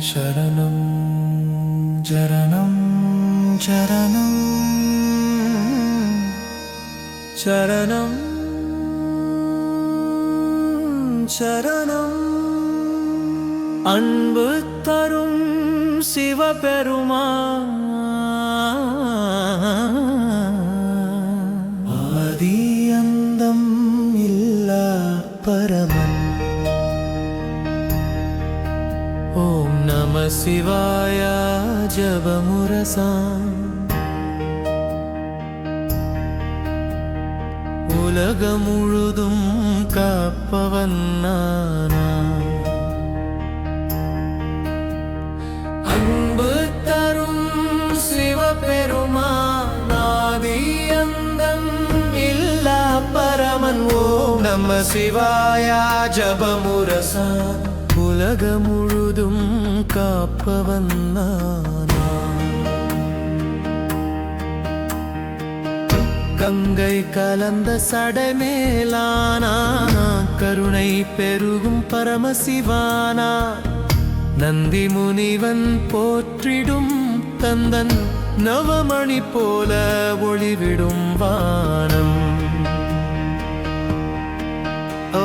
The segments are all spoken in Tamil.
शरणं चरणं चरणं चरणं चरणम् அன்பு தரும் சிவபெருமான் ஆதி அந்தம் இல்லா பரமன் ஓம் நம சிவாய ஜபமுரசாம் உலகம் முழுதும் காப்பவன் நானா அன்பு தரும் சிவபெருமான் ஆதி அந்தம் இல்லா பரமன் ஓம் நம சிவாய ஜபமுரசாம் உலகம் முழுதும் காப்பவன் நானா கங்கை கலந்த சடைமேலானா கருணை பெருகும் பரமசிவானா நந்தி முனிவன் போற்றிடும் தந்தன் நவமணி போல ஒளிவிடும் வானம் ஓ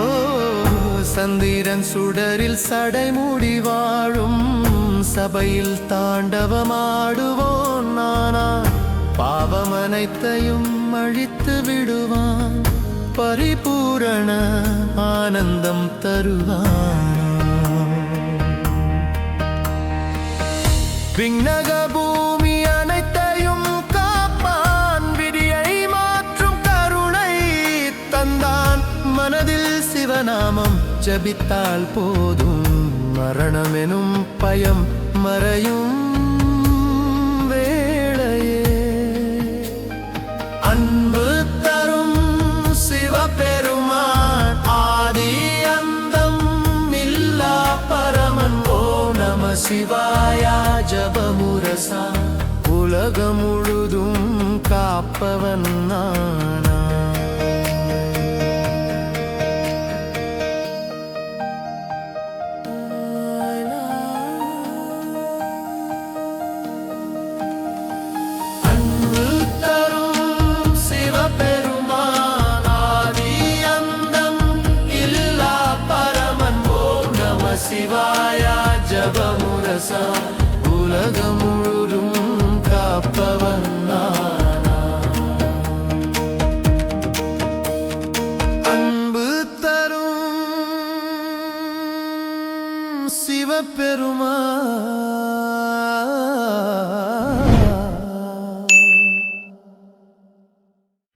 சந்திரன் சுடரில் சடைமுடி வாழும் சபையில் தாண்டவமாடுவோன் நானா பாவமனைத்தையும் அழித்து விடுவான் பரிபூரண ஆனந்தம் தருவான் விண்ணக பூமி அனைத்தையும் காப்பான் விதியை மாற்றும் கருணை தந்தான் மனதில் சிவநாமம் ஜபித்தால் போதும் மரணமெனும் பயம் மறையும் வேளையே அன்பு தரும் சிவபெருமான் ஆதி அந்தம் இல்லா பரமன் ஓம் நம சிவாய ஜபமுரசா உலகம் முழுதும் காப்பவன் நானா அன்பு தரும் சிவபெருமான் ஆதி அந்தம் இல்லா பரமன் ஓம் நம சிவாய ஜபமுரசா உலகம் முழுதும் காப்பவன் நானா அன்பு தரும் சிவபெருமான்